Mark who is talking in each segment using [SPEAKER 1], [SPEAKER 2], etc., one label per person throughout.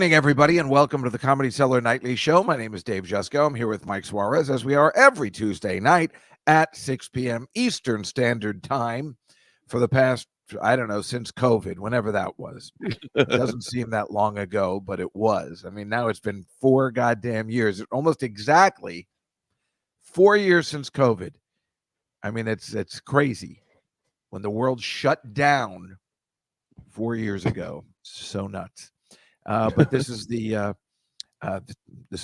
[SPEAKER 1] evening, everybody, and welcome to the Comedy Cellar Nightly Show. My name is Dave Jusko. I'm here with Mike Suarez, as we are every Tuesday night at 6 p.m. Eastern Standard Time for the past, I don't know, since COVID, whenever that was. It doesn't seem that long ago, but it was. I mean, now it's been 4 goddamn years, almost exactly 4 years since COVID. I mean, it's crazy. When the world shut down 4 years ago, so nuts. But this is this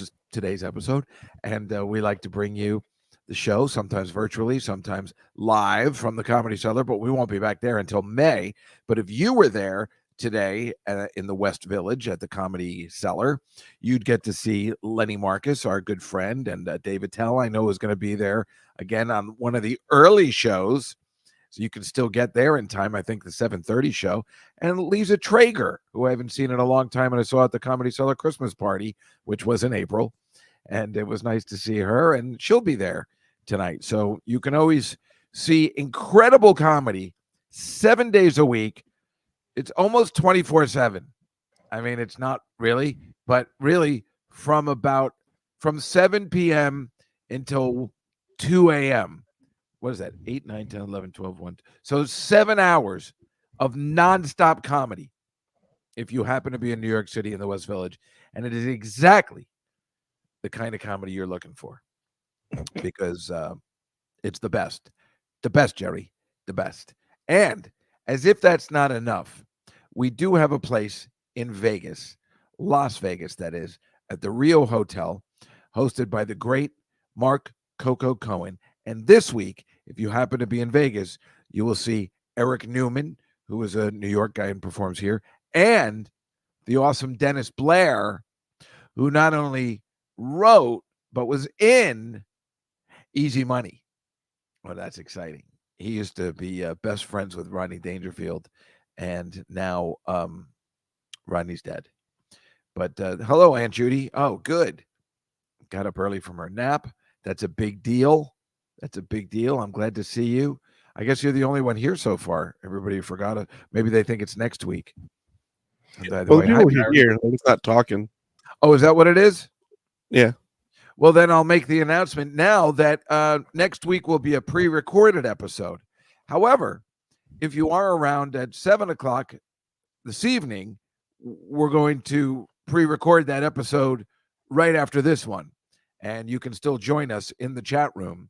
[SPEAKER 1] is today's episode, and we like to bring you the show, sometimes virtually, sometimes live from the Comedy Cellar, but we won't be back there until May. But if you were there today in the West Village at the Comedy Cellar, you'd get to see Lenny Marcus, our good friend, and David Tell, I know, is going to be there again on one of the early shows. So you can still get there in time, I think, the 7:30 show. And Lisa Traeger, who I haven't seen in a long time, and I saw at the Comedy Cellar Christmas party, which was in April. And it was nice to see her, and she'll be there tonight. So you can always see incredible comedy 7 days a week. It's almost 24/7. I mean, it's not really, but really from 7 p.m. until 2 a.m. What is that? 8, 9, 10, 11, 12, 1. So 7 hours of nonstop comedy if you happen to be in New York City in the West Village. And it is exactly the kind of comedy you're looking for because it's the best. The best, Jerry. The best. And as if that's not enough, we do have a place in Vegas, Las Vegas, that is, at the Rio Hotel, hosted by the great Mark Coco Cohen. And this week, if you happen to be in Vegas, you will see Eric Newman, who is a New York guy and performs here, and the awesome Dennis Blair, who not only wrote, but was in Easy Money. Well, that's exciting. He used to be best friends with Rodney Dangerfield, and now Rodney's dead. But hello, Aunt Judy. Oh, good. Got up early from her nap. That's a big deal. That's a big deal. I'm glad to see you. I guess you're the only one here so far. Everybody forgot it. Maybe they think it's next week.
[SPEAKER 2] Well, people here, they're just not talking.
[SPEAKER 1] Oh, is that what it is?
[SPEAKER 2] Yeah.
[SPEAKER 1] Well, then I'll make the announcement now that next week will be a pre-recorded episode. However, if you are around at 7 o'clock this evening, we're going to pre-record that episode right after this one. And you can still join us in the chat room.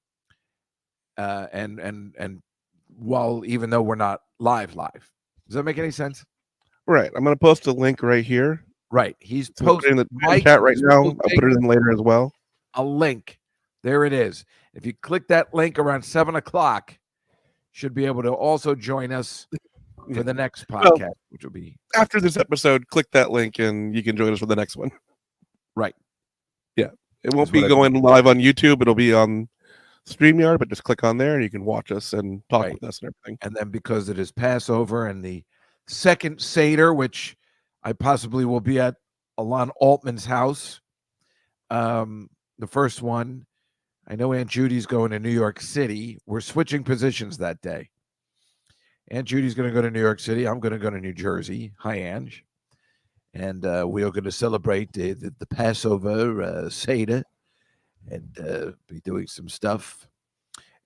[SPEAKER 1] And while even though we're not live, does that make any sense?
[SPEAKER 2] Right. I'm going to post a link right here.
[SPEAKER 1] Right. He's posting
[SPEAKER 2] in the chat right now. I'll put it in later as well.
[SPEAKER 1] A link. There it is. If you click that link around 7 o'clock, should be able to also join us for the next podcast, which will be
[SPEAKER 2] after this episode. Click that link and you can join us for the next one.
[SPEAKER 1] Right.
[SPEAKER 2] Yeah. It won't be going live on YouTube. It'll be on StreamYard, but just click on there and you can watch us and talk with us and everything.
[SPEAKER 1] And then because it is Passover and the second Seder, which I possibly will be at Alon Altman's house, the first one, I know Aunt Judy's going to New York City. We're switching positions that day. Aunt Judy's going to go to New York City. I'm going to go to New Jersey. Hi, Ange. And we are going to celebrate the Passover Seder and be doing some stuff.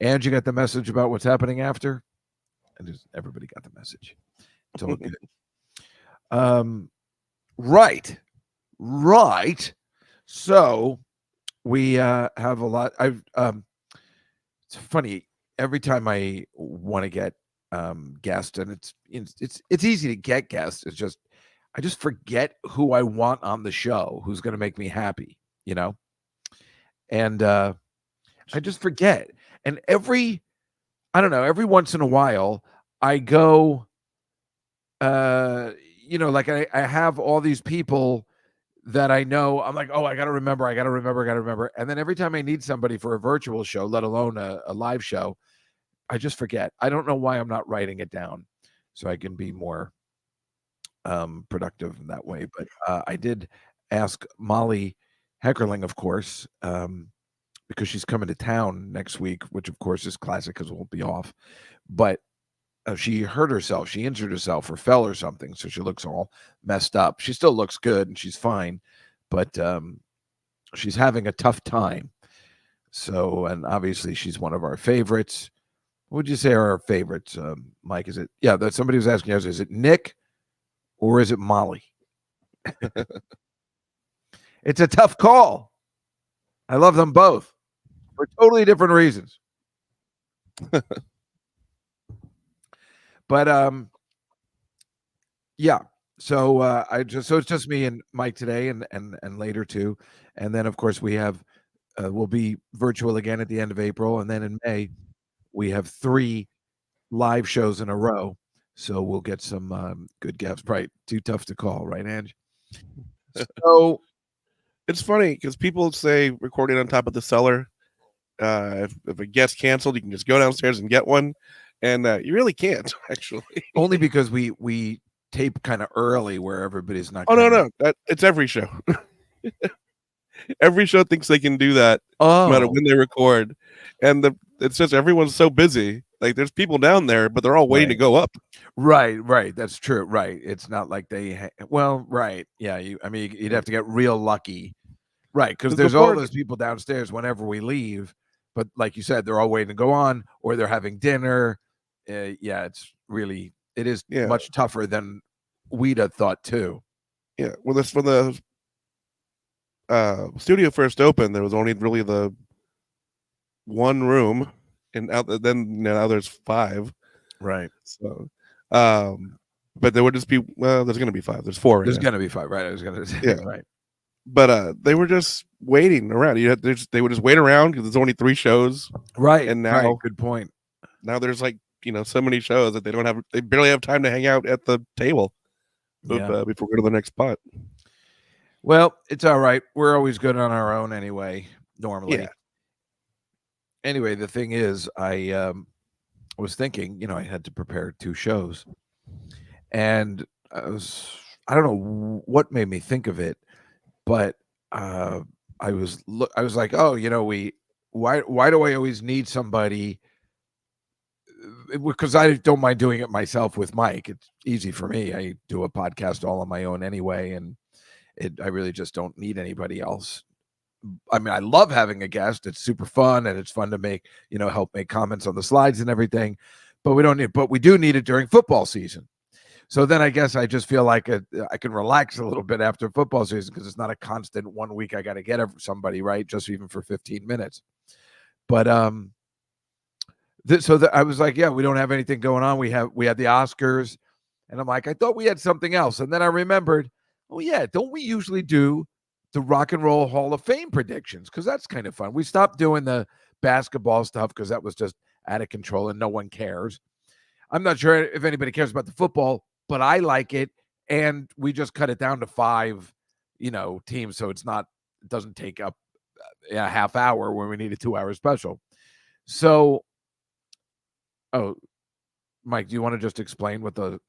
[SPEAKER 1] And you got the message about what's happening after? And everybody got the message. It's all good. Right. So we have a lot. It's funny. Every time I want to get guests, and it's easy to get guests. It's just I just forget who I want on the show, who's going to make me happy, and I just forget. And every once in a while, I go, like I have all these people that I know. I'm like, oh, I got to remember. And then every time I need somebody for a virtual show, let alone a live show, I just forget. I don't know why I'm not writing it down so I can be more productive in that way. But I did ask Molly Heckerling, of course, because she's coming to town next week, which of course is classic because we'll be off. But she hurt herself. She injured herself or fell or something. So she looks all messed up. She still looks good and she's fine, but she's having a tough time. So, and obviously she's one of our favorites. What would you say are our favorites, Mike? Is it, yeah, that somebody was asking us, is it Nick or is it Molly? It's a tough call. I love them both for totally different reasons. But yeah. So so it's just me and Mike today, and later too, and then of course we have we'll be virtual again at the end of April, and then in May we have 3 live shows in a row. So we'll get some good guests. Right, too tough to call, right, Ange? So
[SPEAKER 2] it's funny because people say recording on top of the cellar. If a guest canceled, you can just go downstairs and get one, and you really can't actually.
[SPEAKER 1] Only because we tape kind of early where everybody's not.
[SPEAKER 2] Oh no, it's every show. Every show thinks they can do that, no matter when they record, and it's just everyone's so busy. Like there's people down there, but they're all waiting to go up.
[SPEAKER 1] Right. That's true. Right. It's not like right. Yeah. You'd have to get real lucky. Right. Because there's all those people downstairs whenever we leave. But like you said, they're all waiting to go on or they're having dinner. Yeah. It is much tougher than we'd have thought too.
[SPEAKER 2] Yeah. Well, that's when the studio first opened, there was only really the one room, and then now there's 5.
[SPEAKER 1] Right.
[SPEAKER 2] So, but there would just be there's going to be 5. There's 4.
[SPEAKER 1] There's going to be 5. Right. I was going to say.
[SPEAKER 2] Yeah. Right. But they were just waiting around. They would just wait around because there's only 3 shows.
[SPEAKER 1] Right.
[SPEAKER 2] And now,
[SPEAKER 1] good point.
[SPEAKER 2] Now there's so many shows that they barely have time to hang out at the table before we go to the next spot.
[SPEAKER 1] Well, it's all right. We're always good on our own anyway, normally.
[SPEAKER 2] Yeah.
[SPEAKER 1] Anyway, the thing is, I was thinking, I had to prepare 2 shows. And I don't know what made me think of it, but I was like, oh, why do I always need somebody? Because I don't mind doing it myself with Mike. It's easy for me. I do a podcast all on my own anyway, and I really just don't need anybody else. I mean, I love having a guest. It's super fun, and it's fun to make, help make comments on the slides and everything. But we do need it during football season. So then I guess I just feel like I can relax a little bit after football season because it's not a constant 1 week I got to get somebody, right? Just even for 15 minutes. But I was like, yeah, we don't have anything going on. We had the Oscars, and I'm like, I thought we had something else. And then I remembered, oh yeah, don't we usually do the Rock and Roll Hall of Fame predictions? Because that's kind of fun. We stopped doing the basketball stuff because that was just out of control and no one cares. I'm not sure if anybody cares about the football, but I like it. And we just cut it down to 5, teams. So it doesn't take up a half hour when we need a 2-hour special. So, Mike, do you want to just explain what the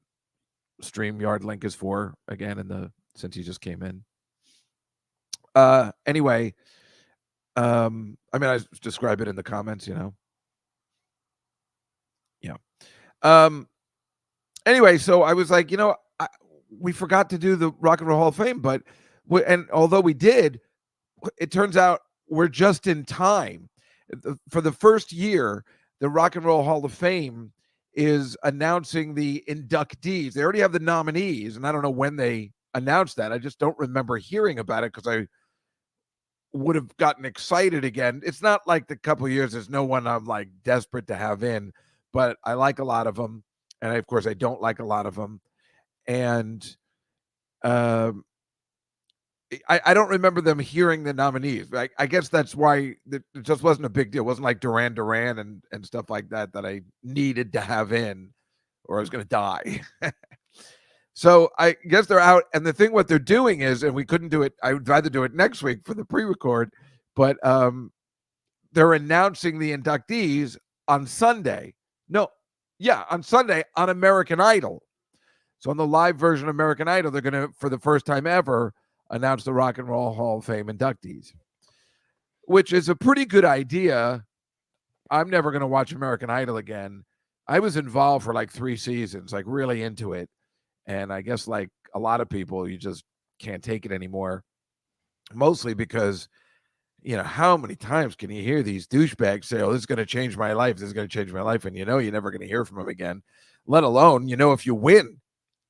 [SPEAKER 1] StreamYard link is for again since you just came in? Anyway, I describe it in the comments, Yeah. Anyway, so I was like, we forgot to do the Rock and Roll Hall of Fame, and although we did, it turns out we're just in time. For the first year, the Rock and Roll Hall of Fame is announcing the inductees. They already have the nominees, and I don't know when they announced that. I just don't remember hearing about it because I would have gotten excited again. It's not like the couple of years. There's no one I'm like desperate to have in, but I like a lot of them. And of course I don't like a lot of them. And I don't remember them hearing the nominees. I guess that's why it just wasn't a big deal. It wasn't like Duran Duran and stuff like that I needed to have in or I was going to die. So I guess they're out. And the thing what they're doing is, and we couldn't do it, I would rather do it next week for the pre-record, but they're announcing the inductees on Sunday. On Sunday on American Idol. So on the live version of American Idol, they're going to, for the first time ever, announce the Rock and Roll Hall of Fame inductees, which is a pretty good idea. I'm never going to watch American Idol again. I was involved for like 3 seasons, like really into it. And I guess like a lot of people, you just can't take it anymore. Mostly because, how many times can you hear these douchebags say, "Oh, this is going to change my life. This is going to change my life," and you're never going to hear from them again. Let alone, if you win,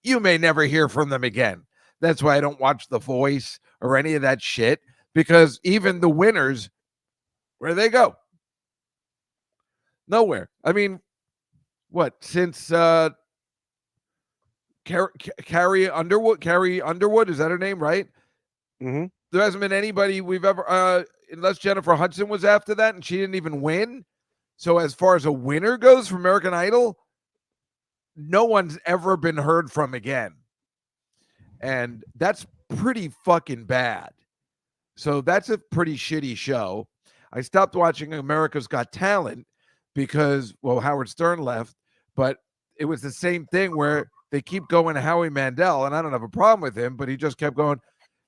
[SPEAKER 1] you may never hear from them again. That's why I don't watch The Voice or any of that shit, because even the winners, where they go? Nowhere. I mean, what, since Carrie Underwood, is that her name, right?
[SPEAKER 2] Mm-hmm.
[SPEAKER 1] There hasn't been anybody we've ever, unless Jennifer Hudson was after that, and she didn't even win. So as far as a winner goes for American Idol, no one's ever been heard from again. And that's pretty fucking bad. So that's a pretty shitty show. I stopped watching America's Got Talent because, well, Howard Stern left, but it was the same thing where they keep going to Howie Mandel, and I don't have a problem with him, but he just kept going,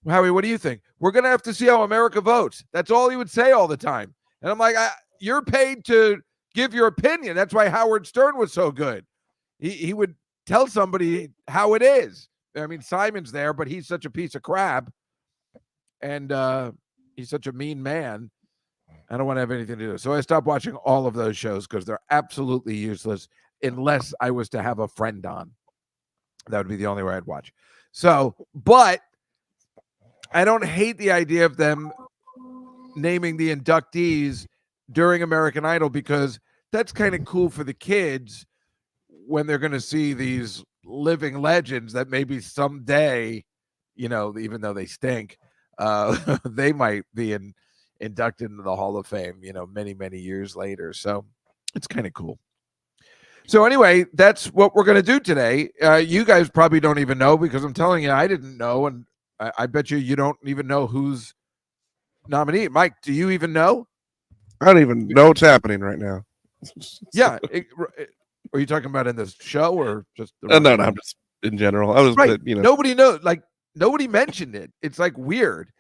[SPEAKER 1] "Howie, what do you think? We're going to have to see how America votes." That's all he would say all the time. And I'm like, you're paid to give your opinion. That's why Howard Stern was so good. He would tell somebody how it is. I mean, Simon's there, but he's such a piece of crap. And he's such a mean man. I don't want to have anything to do. So I stopped watching all of those shows because they're absolutely useless unless I was to have a friend on. That would be the only way I'd watch. So, but I don't hate the idea of them naming the inductees during American Idol, because that's kind of cool for the kids when they're going to see these living legends that maybe someday, even though they stink, they might be inducted into the Hall of Fame, many, many years later. So it's kind of cool. So anyway, that's what we're going to do today. You guys probably don't even know, because I'm telling you, I didn't know. And I bet you don't even know who's nominee. Mike, do you even know?
[SPEAKER 2] I don't even know what's happening right now.
[SPEAKER 1] Yeah. Are you talking about in this show or just?
[SPEAKER 2] No, I'm just in general. I was
[SPEAKER 1] right. Nobody knows. Like, nobody mentioned it. It's like weird.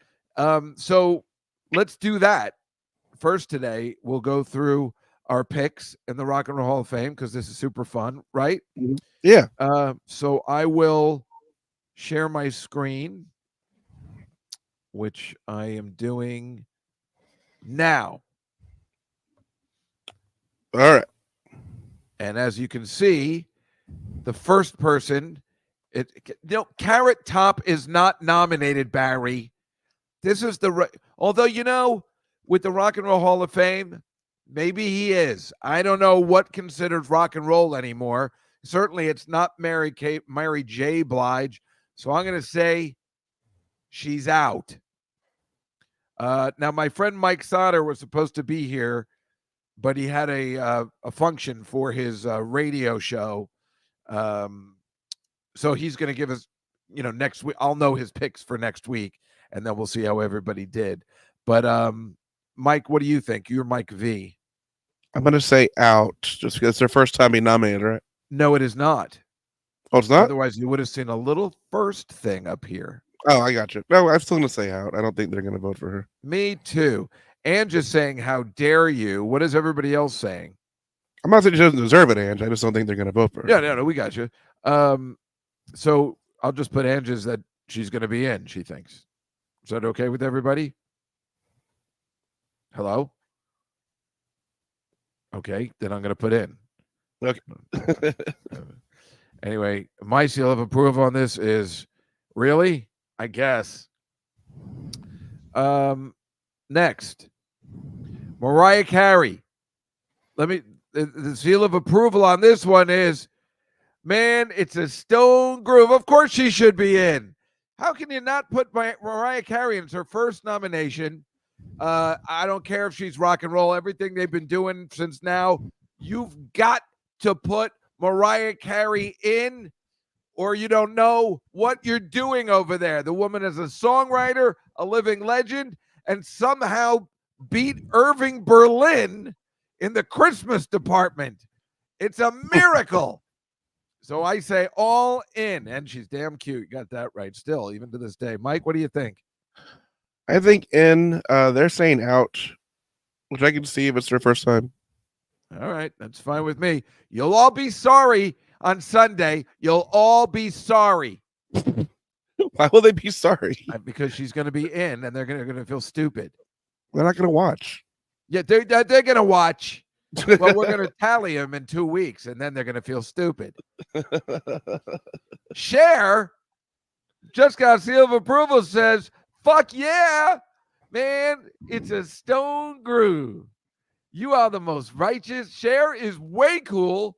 [SPEAKER 1] So let's do that first today. We'll go through our picks in the Rock and Roll Hall of Fame, because this is super fun, right?
[SPEAKER 2] Yeah.
[SPEAKER 1] So I will share my screen, which I am doing now.
[SPEAKER 2] All right.
[SPEAKER 1] And as you can see, the first person, Carrot Top is not nominated, Barry. This is although, with the Rock and Roll Hall of Fame, maybe he is. I don't know what considers rock and roll anymore. Certainly it's not Mary J. Blige. So I'm going to say she's out. Now, my friend Mike Sauter was supposed to be here, but he had a function for his radio show. So he's going to give us, next week. I'll know his picks for next week, and then we'll see how everybody did. But Mike, what do you think? You're Mike V.
[SPEAKER 2] I'm going to say out, just because it's their first time being nominated, right?
[SPEAKER 1] No, it is not.
[SPEAKER 2] Oh, it's not?
[SPEAKER 1] Otherwise, you would have seen a little first thing up here.
[SPEAKER 2] Oh, I got you. No, I'm still going to say out. I don't think they're going to vote for her.
[SPEAKER 1] Me too. And just saying, how dare you? What is everybody else saying?
[SPEAKER 2] I'm not saying she doesn't deserve it, Ange. I just don't think they're going to vote for her.
[SPEAKER 1] Yeah, no, we got you. So I'll just put Ange's that she's going to be in, she thinks. Is that okay with everybody? Hello? Okay, then I'm going to put in.
[SPEAKER 2] Okay.
[SPEAKER 1] Anyway, my seal of approval on this is really, I guess. Next, Mariah Carey. The seal of approval on this one is, man, it's a stone groove. Of course she should be in. How can you not put Mariah Carey in? It's her first nomination. I don't care if she's rock and roll, everything they've been doing since now. You've got to put Mariah Carey in, or you don't know what you're doing over there. The woman is a songwriter, a living legend, and somehow beat Irving Berlin in the Christmas department. It's a miracle. So I say all in, and she's damn cute. You got that right still, even to this day. Mike, what do you think?
[SPEAKER 2] I think in, they're saying out, which I can see if it's their first time.
[SPEAKER 1] All right, that's fine with me. You'll all be sorry on Sunday. You'll all be sorry
[SPEAKER 2] Why will they be sorry?
[SPEAKER 1] because she's going to be in, and they're going to feel stupid.
[SPEAKER 2] They're not going to watch.
[SPEAKER 1] Yeah, they're going to watch. Well, we're going to tally them in 2 weeks, and then they're going to feel stupid. Cher just got a seal of approval. Says, "Fuck yeah, man! It's a stone groove. You are the most righteous." Cher is way cool.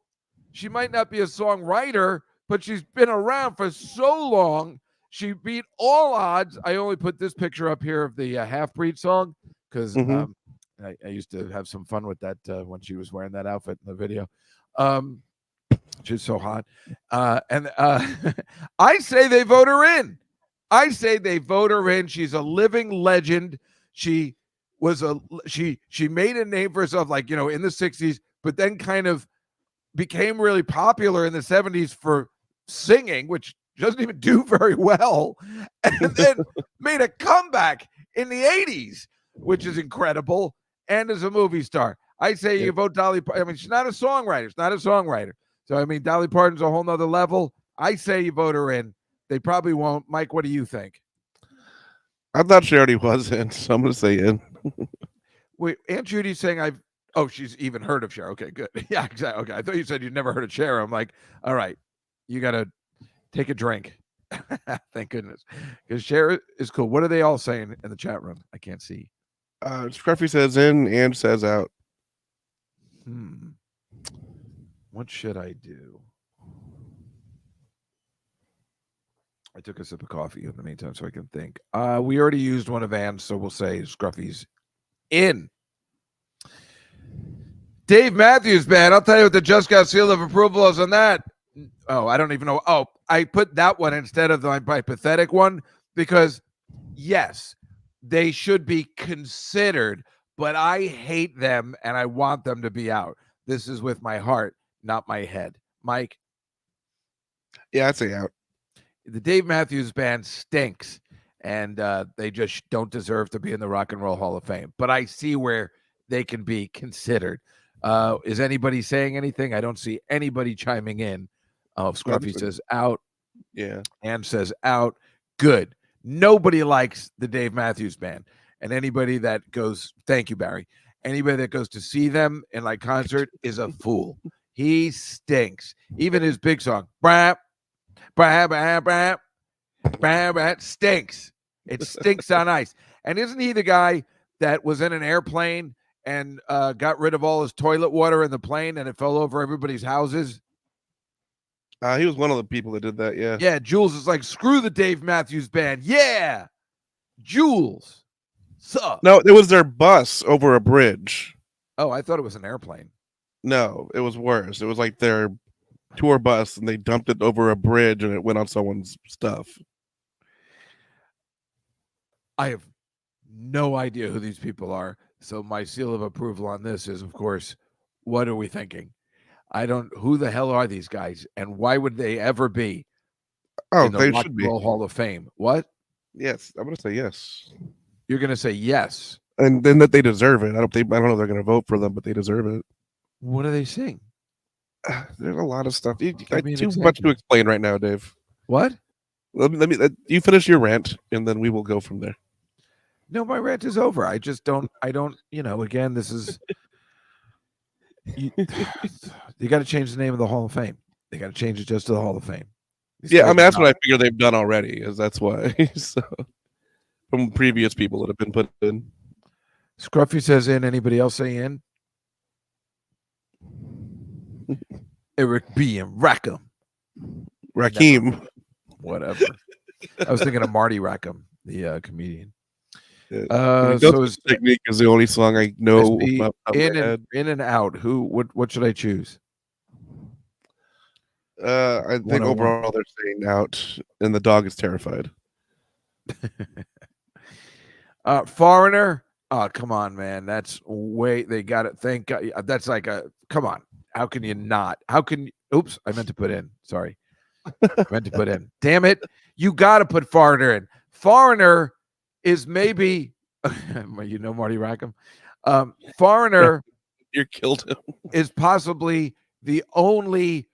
[SPEAKER 1] She might not be a songwriter, but she's been around for so long. She beat all odds. I only put this picture up here of the Half Breed song because I used to have some fun with that when she was wearing that outfit in the video. She's so hot. And I say they vote her in. I say they vote her in. She's a living legend. She made a name for herself, like, in the 60s, but then kind of became really popular in the 70s for singing, which doesn't even do very well, and then made a comeback in the 80s, which is incredible, and as a movie star. I say you vote Dolly. I mean, she's not a songwriter. She's not a songwriter. So, I mean, Dolly Parton's a whole nother level. I say you vote her in. They probably won't. Mike, what do you think?
[SPEAKER 2] I thought she already was in, so I'm going to say in.
[SPEAKER 1] Wait, Aunt Judy's saying she's even heard of Cher. Okay, good. Yeah, exactly. Okay, I thought you said you'd never heard of Cher. I'm like, all right, you got to take a drink. Thank goodness. Because Cher is cool. What are they all saying in the chat room? I can't see.
[SPEAKER 2] Scruffy says in and says out.
[SPEAKER 1] What should I do? I took a sip of coffee in the meantime so I can think. We already used one of Ann's, so we'll say Scruffy's in. Dave Matthews Band. I'll tell you what the just got seal of approval is on that. Oh, I don't even know. Oh, I put that one instead of my pathetic one because, yes, they should be considered, but I hate them and I want them to be out. This is with my heart, not my head. Mike?
[SPEAKER 2] Yeah, I'd say out.
[SPEAKER 1] The Dave Matthews Band stinks, and they just don't deserve to be in the Rock and Roll Hall of Fame. But I see where they can be considered. Is anybody saying anything? I don't see anybody chiming in. Oh, Scruffy says out.
[SPEAKER 2] Yeah.
[SPEAKER 1] Ann says out. Good. Nobody likes the Dave Matthews Band. And anybody that goes, thank you, Barry. Anybody that goes to see them in like concert is a fool. He stinks. Even his big song, brap, brap, brap, brap, brap, brap, stinks. It stinks on ice. And isn't he the guy that was in an airplane and got rid of all his toilet water in the plane and it fell over everybody's houses?
[SPEAKER 2] He was one of the people that did that, yeah.
[SPEAKER 1] Yeah, Jules is like, screw the Dave Matthews Band. Yeah, Jules. Sup?
[SPEAKER 2] No, it was their bus over a bridge.
[SPEAKER 1] Oh, I thought it was an airplane.
[SPEAKER 2] No, it was worse. It was like their tour bus, and they dumped it over a bridge, and it went on someone's stuff.
[SPEAKER 1] I have no idea who these people are. So my seal of approval on this is, of course, what are we thinking? Who the hell are these guys? And why would they ever be in the Rock and Roll Hall of Fame? What?
[SPEAKER 2] Yes, I'm going to say yes.
[SPEAKER 1] You're going to say yes.
[SPEAKER 2] And then that they deserve it. I don't know if they're going to vote for them, but they deserve it.
[SPEAKER 1] What do they sing?
[SPEAKER 2] There's a lot of stuff. Too
[SPEAKER 1] example.
[SPEAKER 2] much to explain right now, Dave.
[SPEAKER 1] What?
[SPEAKER 2] Let me you finish your rant, and then we will go from there.
[SPEAKER 1] No, my rant is over. I don't, again, this is, you got to change the name of the Hall of Fame. They got to change it just to the Hall of Fame.
[SPEAKER 2] Yeah, I mean, that's what I figure they've done already, is that's why. So, from previous people that have been put in.
[SPEAKER 1] Scruffy says in. Anybody else say in? Eric B. and Rackham.
[SPEAKER 2] Rakim.
[SPEAKER 1] Whatever. I was thinking of Marty Rackham, the comedian.
[SPEAKER 2] So his technique is the only song I know.
[SPEAKER 1] In and out. What should I choose?
[SPEAKER 2] I think overall they're saying out, and the dog is terrified.
[SPEAKER 1] Foreigner. Oh, come on, man. That's way they got it. Thank God. That's like come on. How can you not? Oops, I meant to put in. Sorry. I meant to put in. Damn it. You got to put Foreigner in. Foreigner is maybe, Marty Rackham. Foreigner
[SPEAKER 2] You killed him.
[SPEAKER 1] is possibly the only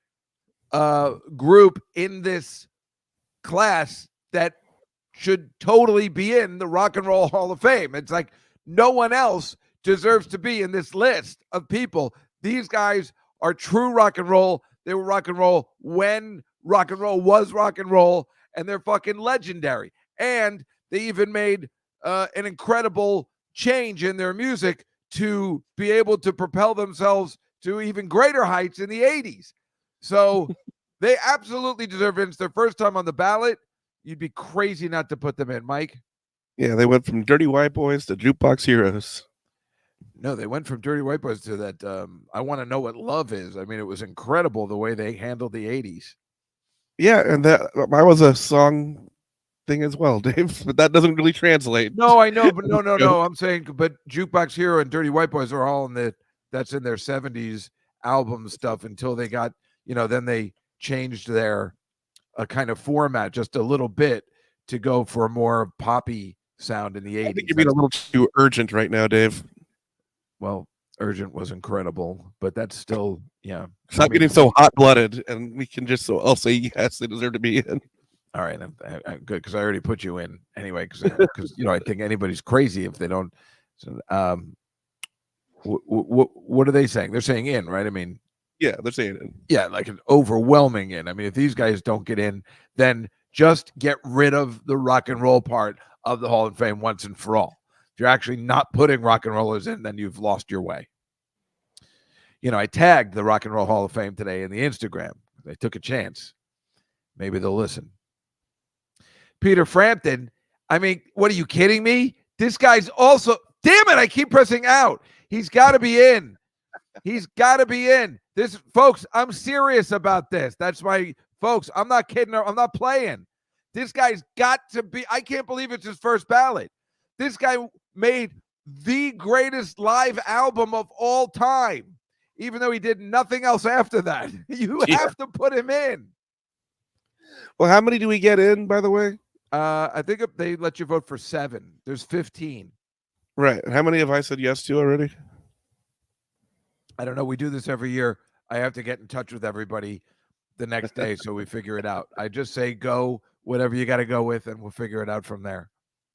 [SPEAKER 1] group in this class that should totally be in the Rock and Roll Hall of Fame. It's like no one else deserves to be in this list of people. These guys are true rock and roll. They were rock and roll when rock and roll was rock and roll, and they're fucking legendary. And they even made an incredible change in their music to be able to propel themselves to even greater heights in the 80s. So they absolutely deserve it. It's their first time on the ballot. You'd be crazy not to put them in, Mike.
[SPEAKER 2] Yeah, they went from Dirty White Boys to Jukebox Heroes.
[SPEAKER 1] No, they went from Dirty White Boys to that. I Want to Know What Love Is. I mean, it was incredible the way they handled the 80s.
[SPEAKER 2] Yeah, and that was a song thing as well, Dave, but that doesn't really translate.
[SPEAKER 1] No, I know, but no. I'm saying, but Jukebox Hero and Dirty White Boys are all that's in their 70s album stuff until they got, then they changed their kind of format just a little bit to go for a more poppy sound in the 80s.
[SPEAKER 2] I think you're being a little too urgent right now, Dave.
[SPEAKER 1] Well, Urgent was incredible, but that's still, yeah.
[SPEAKER 2] Stop getting so hot-blooded, and we can just I'll say yes, they deserve to be in.
[SPEAKER 1] All right, I'm good because I already put you in anyway. Because I think anybody's crazy if they don't. So, what are they saying? They're saying in, right? I mean,
[SPEAKER 2] yeah, they're saying in.
[SPEAKER 1] Yeah, like an overwhelming in. I mean, if these guys don't get in, then just get rid of the rock and roll part of the Hall of Fame once and for all. If you're actually not putting rock and rollers in, then you've lost your way. I tagged the Rock and Roll Hall of Fame today in the Instagram. They took a chance. Maybe they'll listen. Peter Frampton. I mean, what are you kidding me? This guy's also, damn it, I keep pressing out. He's got to be in. He's got to be in. This, folks, I'm serious about this. That's why, folks, I'm not kidding. I'm not playing. This guy's got to be, I can't believe it's his first ballot. This guy made the greatest live album of all time, even though he did nothing else after that. You have to put him in.
[SPEAKER 2] Well, how many do we get in, by the way?
[SPEAKER 1] I think they let you vote for 7. There's 15.
[SPEAKER 2] Right. How many have I said yes to already?
[SPEAKER 1] I don't know. We do this every year. I have to get in touch with everybody the next day so we figure it out. I just say go, whatever you got to go with, and we'll figure it out from there.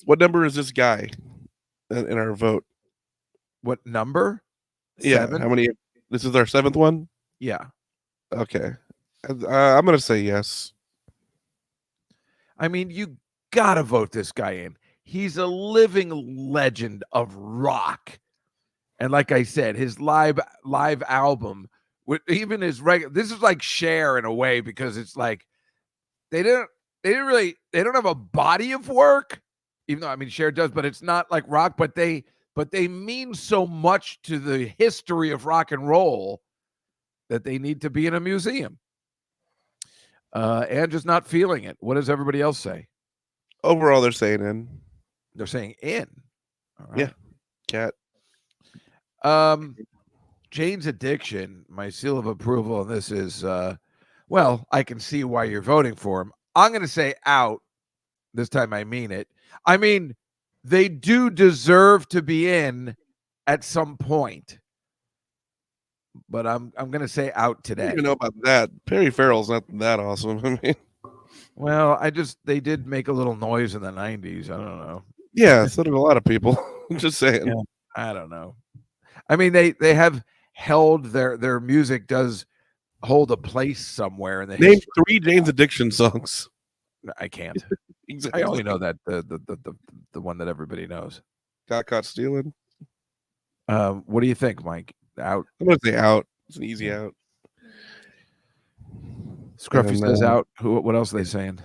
[SPEAKER 2] What number is this guy in our vote?
[SPEAKER 1] What number?
[SPEAKER 2] Yeah.
[SPEAKER 1] 7?
[SPEAKER 2] How many? This is our 7th one?
[SPEAKER 1] Yeah.
[SPEAKER 2] Okay. I'm going to say yes.
[SPEAKER 1] I mean, you got to vote this guy in. He's a living legend of rock. And like I said, his live album, with even his regular, this is like Cher in a way, because it's like they don't have a body of work, even though, I mean, Cher does, but it's not like rock, but they mean so much to the history of rock and roll that they need to be in a museum. And just not feeling it. What does everybody else say?
[SPEAKER 2] Overall, they're saying in.
[SPEAKER 1] They're saying in. All right.
[SPEAKER 2] Yeah. Cat.
[SPEAKER 1] Jane's Addiction, my seal of approval, and this is, well, I can see why you're voting for him. I'm going to say out. This time I mean it. I mean, they do deserve to be in at some point. But I'm going to say out today.
[SPEAKER 2] I don't even know about that. Perry Farrell's not that awesome. I mean,
[SPEAKER 1] well, they did make a little noise in the 90s. I don't know.
[SPEAKER 2] Yeah, so did a lot of people. I'm just saying.
[SPEAKER 1] Yeah, I don't know. I mean, they have held their music does hold a place somewhere in the
[SPEAKER 2] Name
[SPEAKER 1] history.
[SPEAKER 2] 3 Jane's Addiction songs.
[SPEAKER 1] I can't.
[SPEAKER 2] Exactly.
[SPEAKER 1] I only know that the one that everybody knows.
[SPEAKER 2] Got caught stealing.
[SPEAKER 1] What do you think, Mike? Out.
[SPEAKER 2] I'm gonna say out. It's an easy out.
[SPEAKER 1] Scruffy says out. What else are they saying?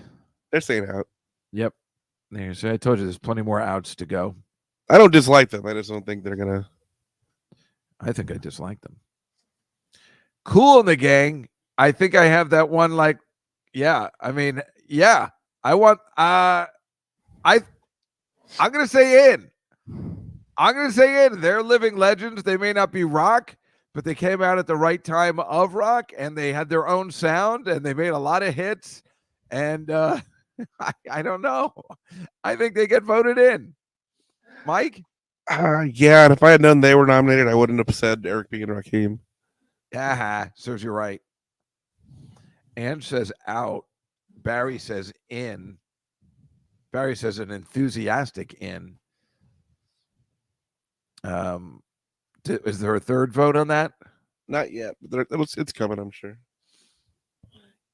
[SPEAKER 2] They're saying out.
[SPEAKER 1] Yep. There. So I told you there's plenty more outs to go.
[SPEAKER 2] I don't dislike them. I just don't think they're gonna.
[SPEAKER 1] I think I dislike them. Cool in the Gang. I think I have that one. Like, yeah. I mean, yeah. I want. I'm gonna say in. I'm gonna say in. They're living legends. They may not be rock, but they came out at the right time of rock, and they had their own sound, and they made a lot of hits. And I don't know. I think they get voted in. Mike?
[SPEAKER 2] Yeah, and if I had known they were nominated, I wouldn't have said Eric B. and Rakim.
[SPEAKER 1] Serves you right. Ange says out. Barry says in. Barry says an enthusiastic in. Is there a third vote on that?
[SPEAKER 2] Not yet, but it's coming, I'm sure.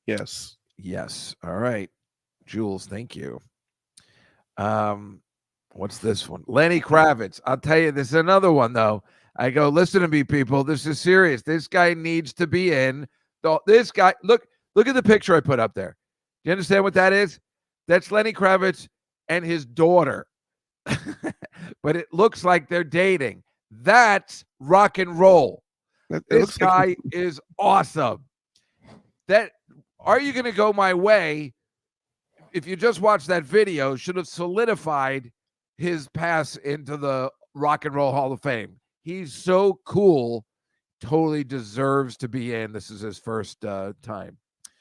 [SPEAKER 2] Yes.
[SPEAKER 1] Yes. All right. Jules, thank you. What's this one? Lenny Kravitz. I'll tell you, this is another one, though. I go, listen to me, people. This is serious. This guy needs to be in. This guy, look at the picture I put up there. Do you understand what that is? That's Lenny Kravitz and his daughter. But it looks like they're dating. That's rock and roll. This guy is awesome. Are You Gonna Go My Way? If you just watch that video, should have solidified his pass into the Rock and Roll Hall of Fame. He's so cool, totally deserves to be in. This is his first time.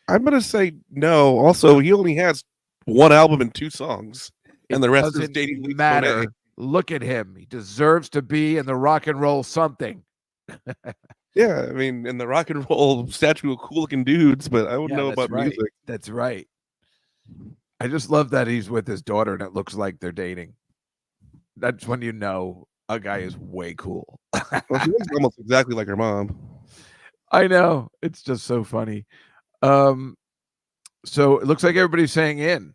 [SPEAKER 2] I'm going to say no. Also, he only has one album and 2 songs, and the rest is dating.
[SPEAKER 1] Matter. Look at him. He deserves to be in the Rock and Roll something.
[SPEAKER 2] Yeah, I mean, in the Rock and Roll statue of cool looking dudes, but I wouldn't know about music.
[SPEAKER 1] That's right. I just love that he's with his daughter and it looks like they're dating. That's when you know a guy is way cool.
[SPEAKER 2] Well, she looks almost exactly like her mom.
[SPEAKER 1] I know. It's just so funny. So it looks like everybody's saying in.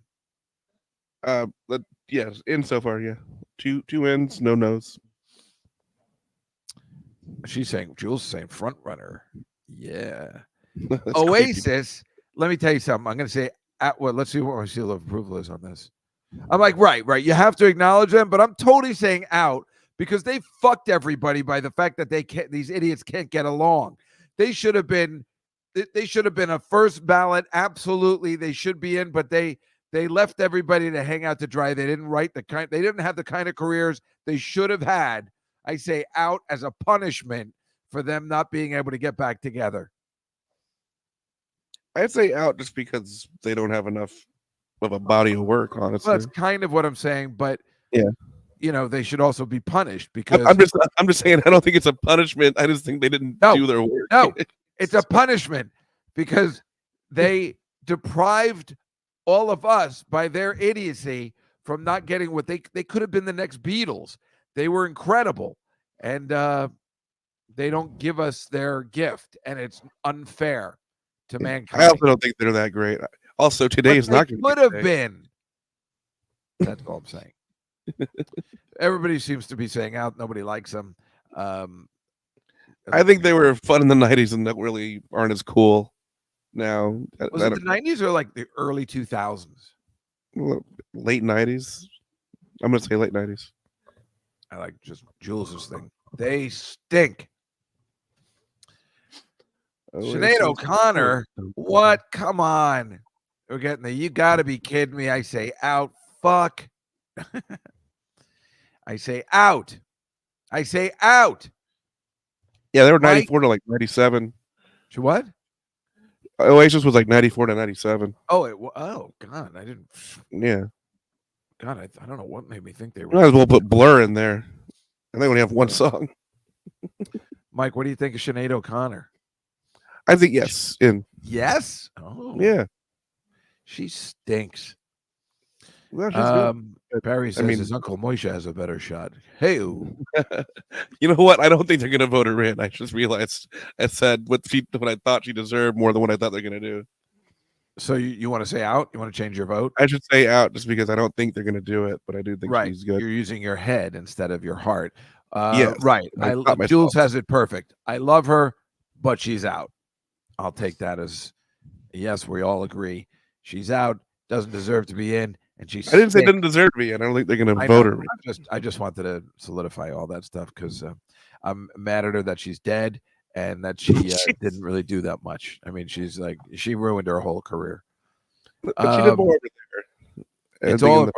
[SPEAKER 2] Yes, in so far, yeah. Two ins, no nos.
[SPEAKER 1] She's saying, Jules is saying front runner. Yeah. Oasis. Let me tell you something. I'm going to say, let's see what my seal of approval is on this. I'm like, right. You have to acknowledge them, but I'm totally saying out because they fucked everybody by the fact that these idiots can't get along. They should have been a first ballot. Absolutely. They should be in, but they left everybody to hang out to dry. They didn't they didn't have the kind of careers they should have had. I say out as a punishment for them not being able to get back together.
[SPEAKER 2] I'd say out just because they don't have enough of a body of work, honestly.
[SPEAKER 1] Well, that's kind of what I'm saying, but
[SPEAKER 2] yeah,
[SPEAKER 1] they should also be punished because
[SPEAKER 2] I'm just saying I don't think it's a punishment. I just think they didn't do their work.
[SPEAKER 1] No, it's a punishment because they deprived all of us by their idiocy from not getting what they could have been the next Beatles. They were incredible, and they don't give us their gift, and it's unfair to mankind.
[SPEAKER 2] I also don't think they're that great. Also, today is not going to
[SPEAKER 1] could have been. That's all I'm saying. Everybody seems to be saying out. Nobody likes them.
[SPEAKER 2] I think they were fun in the 90s and that really aren't as cool now.
[SPEAKER 1] Was it the 90s or like the early 2000s?
[SPEAKER 2] Late 90s. I'm going to say late 90s.
[SPEAKER 1] I like just Jules's thing. They stink. Sinead O'Connor, what? Come on. We're getting you got to be kidding me. I say out. Fuck. I say out. I say out.
[SPEAKER 2] Yeah, they were 94 to like 97.
[SPEAKER 1] What?
[SPEAKER 2] Oasis was like 94 to 97.
[SPEAKER 1] Oh, God. I didn't.
[SPEAKER 2] Yeah.
[SPEAKER 1] God, I don't know what made me think they were.
[SPEAKER 2] Might as well put Blur in there. And they only have one song.
[SPEAKER 1] Mike, what do you think of Sinead O'Connor?
[SPEAKER 2] I think yes.
[SPEAKER 1] Yes? Oh.
[SPEAKER 2] Yeah.
[SPEAKER 1] She stinks.
[SPEAKER 2] Well,
[SPEAKER 1] Barry says his Uncle Moishe has a better shot. Hey.
[SPEAKER 2] You know what? I don't think they're going to vote her in. I just realized I said what I thought she deserved more than what I thought they're going to do.
[SPEAKER 1] So you want to say out? You want to change your vote?
[SPEAKER 2] I should say out just because I don't think they're going to do it, but I do think she's good.
[SPEAKER 1] You're using your head instead of your heart.
[SPEAKER 2] Yes,
[SPEAKER 1] right. Jules has it perfect. I love her, but she's out. I'll take that as yes. We all agree she's out. Doesn't deserve to be in, and she's.
[SPEAKER 2] I didn't say didn't deserve to be in. I don't think they're going to vote her.
[SPEAKER 1] I just wanted to solidify all that stuff because I'm mad at her that she's dead. And that she didn't really do that much. I mean, she ruined her whole career.
[SPEAKER 2] But she did more over there.
[SPEAKER 1] It's all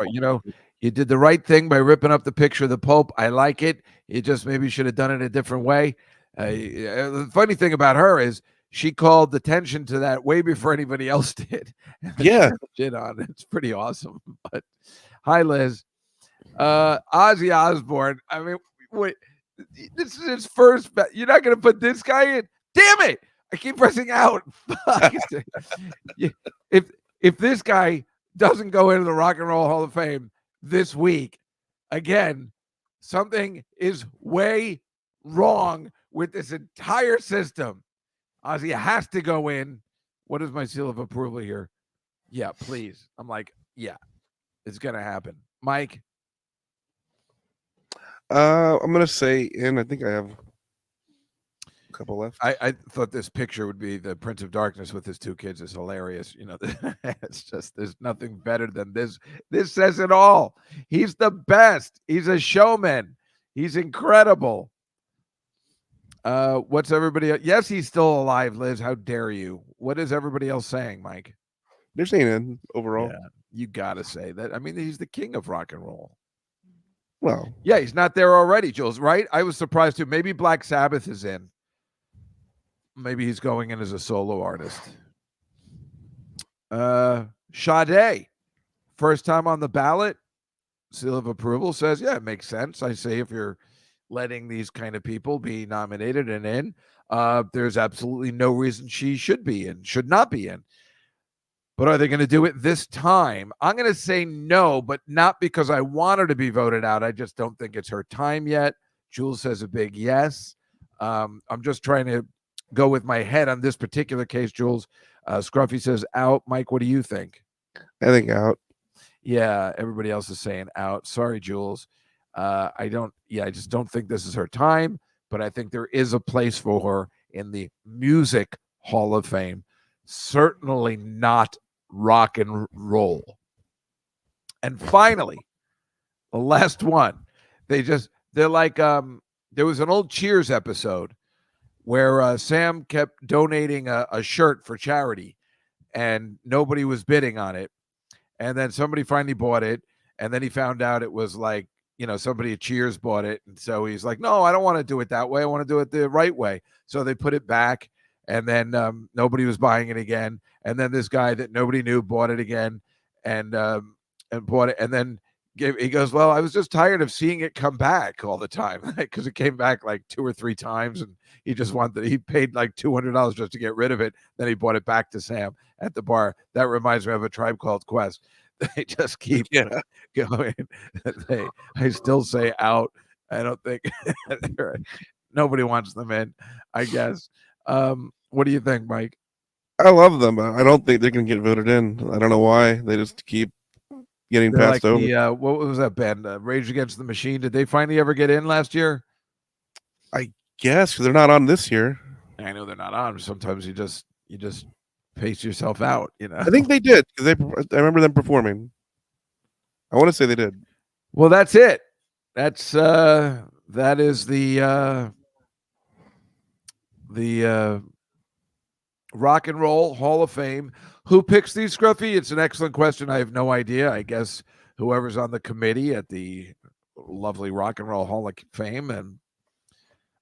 [SPEAKER 1] you did the right thing by ripping up the picture of the Pope. I like it. You just maybe should have done it a different way. The funny thing about her is she called attention to that way before anybody else did.
[SPEAKER 2] Yeah,
[SPEAKER 1] shit on it. It's pretty awesome. But hi, Liz. Ozzy Osbourne. I mean, wait, this is his first. You're not going to put this guy in? Damn it! I keep pressing out. Fuck. if if this guy doesn't go into the Rock and Roll Hall of Fame this week, again, something is way wrong with this entire system. Ozzy has to go in. What is my seal of approval here? Yeah, please. I'm like, yeah, it's gonna happen. Mike.
[SPEAKER 2] I'm gonna say in. I think I have a couple left.
[SPEAKER 1] I thought this picture would be the Prince of Darkness with his two kids is hilarious. You know, it's just there's nothing better than this. This says it all. He's the best. He's a showman. He's incredible. What's everybody else? Yes, he's still alive, Liz. How dare you? What is everybody else saying, Mike?
[SPEAKER 2] They're saying in overall.
[SPEAKER 1] Yeah, you gotta say that. I mean, he's the king of rock and roll.
[SPEAKER 2] Well,
[SPEAKER 1] yeah, he's not there already, Jules, right? I was surprised too. Maybe Black Sabbath is in. Maybe he's going in as a solo artist. Sade, first time on the ballot. Seal of approval says, yeah, it makes sense. I say if you're letting these kind of people be nominated and in, there's absolutely no reason she should be in, should not be in. But are they going to do it this time? I'm going to say no, but not because I want her to be voted out. I just don't think it's her time yet. Jules says a big yes. I'm just trying to go with my head on this particular case, Jules. Scruffy says out. Mike, what do you think?
[SPEAKER 2] I think out.
[SPEAKER 1] Yeah, everybody else is saying out. Sorry, Jules. I just don't think this is her time, but I think there is a place for her in the Music Hall of Fame. Certainly not rock and roll. And finally, the last one. They're like there was an old Cheers episode where Sam kept donating a shirt for charity and nobody was bidding on it. And then somebody finally bought it. And then he found out it was like, somebody at Cheers bought it. And so he's like, no, I don't want to do it that way. I want to do it the right way. So they put it back. And then nobody was buying it again. And then this guy that nobody knew bought it again and bought it. And then he goes, well, I was just tired of seeing it come back all the time because it came back like 2 or 3 times. And he paid like $200 just to get rid of it. Then he bought it back to Sam at the bar. That reminds me of A Tribe Called Quest. They just keep going. I still say out. I don't think nobody wants them in, I guess. What do you think, Mike?
[SPEAKER 2] I love them, but I don't think they're going to get voted in. I don't know why. They just keep getting passed over.
[SPEAKER 1] What was that band? Rage Against the Machine. Did they finally ever get in last year?
[SPEAKER 2] I guess because they're not on this year.
[SPEAKER 1] I know they're not on. Sometimes you just pace yourself out.
[SPEAKER 2] I think they did because I remember them performing. I want to say they did.
[SPEAKER 1] Well, that's it. That is the Rock and Roll Hall of Fame. Who picks these, Scruffy? It's an excellent question. I have no idea. I guess whoever's on the committee at the lovely Rock and Roll Hall of Fame, and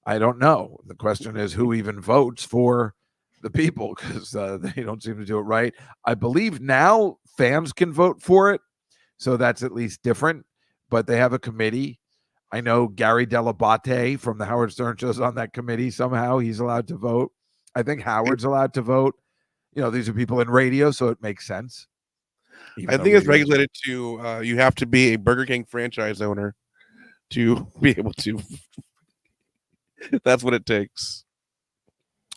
[SPEAKER 1] I don't know. The question is who even votes for the people because they don't seem to do it right. I believe now fans can vote for it, so that's at least different, but they have a committee. I know Gary Delabate from the Howard Stern Show is on that committee. Somehow he's allowed to vote. I think Howard's allowed to vote. These are people in radio, so it makes sense.
[SPEAKER 2] I think it's regulated to you have to be a Burger King franchise owner to be able to. That's what it takes.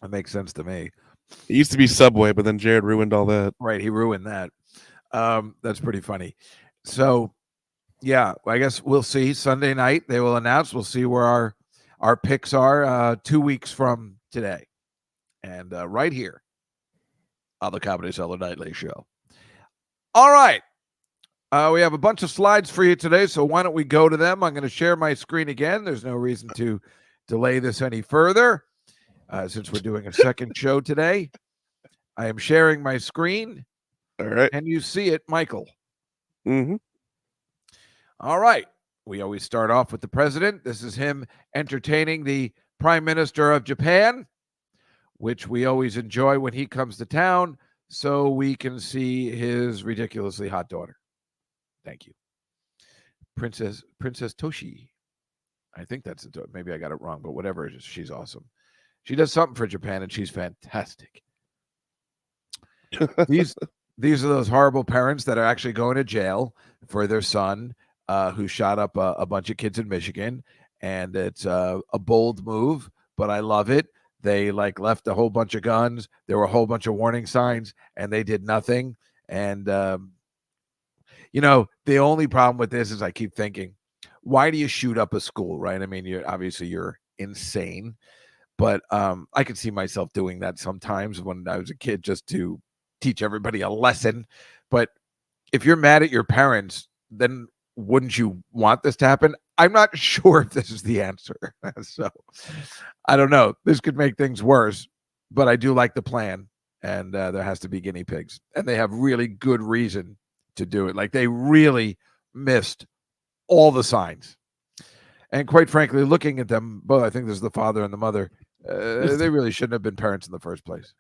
[SPEAKER 1] That makes sense to me.
[SPEAKER 2] It used to be Subway, but then Jared ruined all that.
[SPEAKER 1] Right, he ruined that. That's pretty funny. So, yeah, I guess we'll see. Sunday night, they will announce. We'll see where our picks are 2 weeks from today. And right here on the Comedy Cellar Nightly Show. All right. We have a bunch of slides for you today, so why don't we go to them? I'm going to share my screen again. There's no reason to delay this any further since we're doing a second show today. I am sharing my screen.
[SPEAKER 2] All right.
[SPEAKER 1] Can you see it, Michael?
[SPEAKER 2] Mm-hmm.
[SPEAKER 1] All right. We always start off with the president. This is him entertaining the Prime Minister of Japan, which we always enjoy when he comes to town so we can see his ridiculously hot daughter. Thank you. Princess Toshi. I think that's it. Maybe I got it wrong, but whatever. She's awesome. She does something for Japan, and she's fantastic. These are those horrible parents that are actually going to jail for their son who shot up a bunch of kids in Michigan, and it's a bold move, but I love it. They like left a whole bunch of guns. There were a whole bunch of warning signs, and they did nothing. And you know, the only problem with this is I keep thinking, why do you shoot up a school, right? I mean, you're insane, but I could see myself doing that sometimes when I was a kid, just to teach everybody a lesson. But if you're mad at your parents, then wouldn't you want this to happen? I'm not sure if this is the answer. So I don't know. This could make things worse, but I do like the plan. And there has to be guinea pigs. And they have really good reason to do it. Like they really missed all the signs. And quite frankly, looking at them both, I think this is the father and the mother. They really shouldn't have been parents in the first place.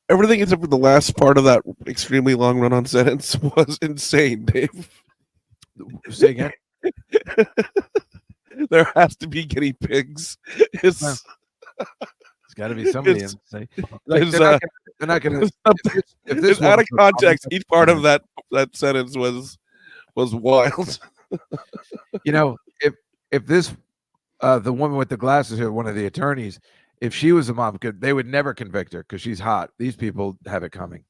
[SPEAKER 2] Everything except for the last part of that extremely long run-on sentence was insane, Dave.
[SPEAKER 1] Say again?
[SPEAKER 2] There has to be guinea pigs. It's
[SPEAKER 1] got to be somebody.
[SPEAKER 2] Like,
[SPEAKER 1] they're not going to. If this
[SPEAKER 2] out of context, each part of that sentence was wild.
[SPEAKER 1] You know, if this the woman with the glasses here, one of the attorneys, if she was a mom, they would never convict her because she's hot. These people have it coming.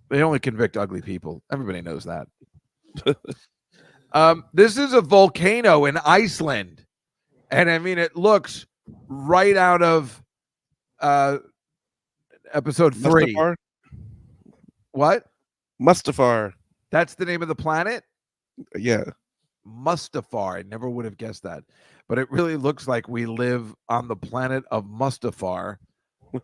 [SPEAKER 1] They only convict ugly people. Everybody knows that. This is a volcano in Iceland, and I mean it looks right out of episode 3.
[SPEAKER 2] Mustafar?
[SPEAKER 1] What?
[SPEAKER 2] Mustafar.
[SPEAKER 1] That's the name of the planet?
[SPEAKER 2] Yeah.
[SPEAKER 1] Mustafar. I never would have guessed that. But it really looks like we live on the planet of Mustafar,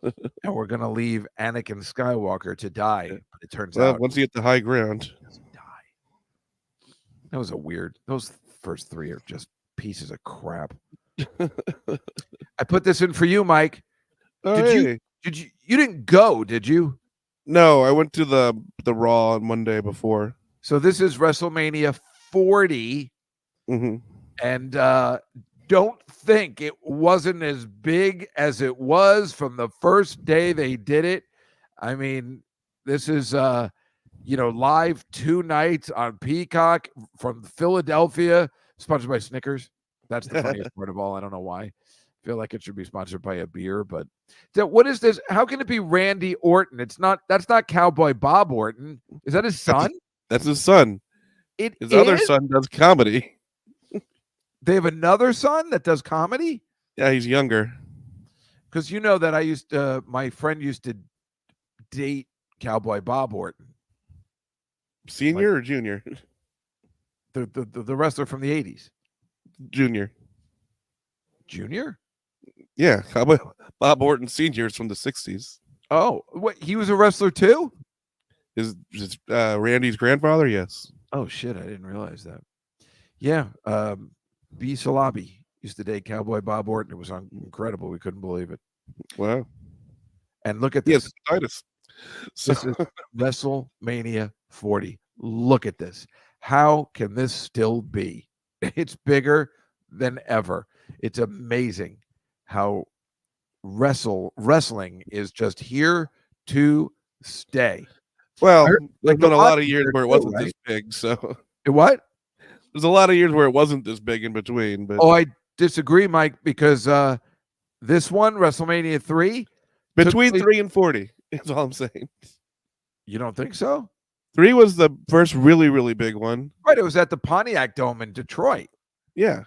[SPEAKER 1] and we're going to leave Anakin Skywalker to die. But it turns out
[SPEAKER 2] once you hit the high ground,
[SPEAKER 1] he doesn't die. That was a weird. Those first 3 are just pieces of crap. I put this in for you, Mike. Did you didn't go, did you?
[SPEAKER 2] No, I went to the Raw on Monday before.
[SPEAKER 1] So this is WrestleMania 40.
[SPEAKER 2] Mm-hmm.
[SPEAKER 1] And don't think it wasn't as big as it was from the first day they did it. I mean, this is live 2 nights on Peacock from Philadelphia, sponsored by Snickers. That's the funniest part of all. I don't know why. I feel like it should be sponsored by a beer, but what is this? How can it be Randy Orton? That's not Cowboy Bob Orton. Is that his son?
[SPEAKER 2] That's his son. His other son does comedy.
[SPEAKER 1] They have another son that does comedy?
[SPEAKER 2] Yeah, he's younger.
[SPEAKER 1] Because you know that my friend used to date Cowboy Bob Orton.
[SPEAKER 2] Senior or junior?
[SPEAKER 1] The wrestler from the 80s.
[SPEAKER 2] Junior.
[SPEAKER 1] Junior?
[SPEAKER 2] Yeah, Cowboy Bob Orton Senior is from the 60s.
[SPEAKER 1] Oh, what? He was a wrestler too?
[SPEAKER 2] Is Randy's grandfather? Yes.
[SPEAKER 1] Oh, shit. I didn't realize that. Yeah. B. Salabi used to date Cowboy Bob Orton. It was incredible. We couldn't believe it.
[SPEAKER 2] Wow.
[SPEAKER 1] And look at this.
[SPEAKER 2] Yes,
[SPEAKER 1] this is WrestleMania 40. Look at this. How can this still be? It's bigger than ever. It's amazing how wrestling is just here to stay.
[SPEAKER 2] Well, there's been a lot of years where it wasn't this big. So
[SPEAKER 1] what?
[SPEAKER 2] There's a lot of years where it wasn't this big in between. But
[SPEAKER 1] I disagree, Mike, because this one, WrestleMania 3,
[SPEAKER 2] between 3 and 40 is all I'm saying.
[SPEAKER 1] You don't think so?
[SPEAKER 2] 3 was the first really, really big one.
[SPEAKER 1] Right. It was at the Pontiac Dome in Detroit.
[SPEAKER 2] Yeah.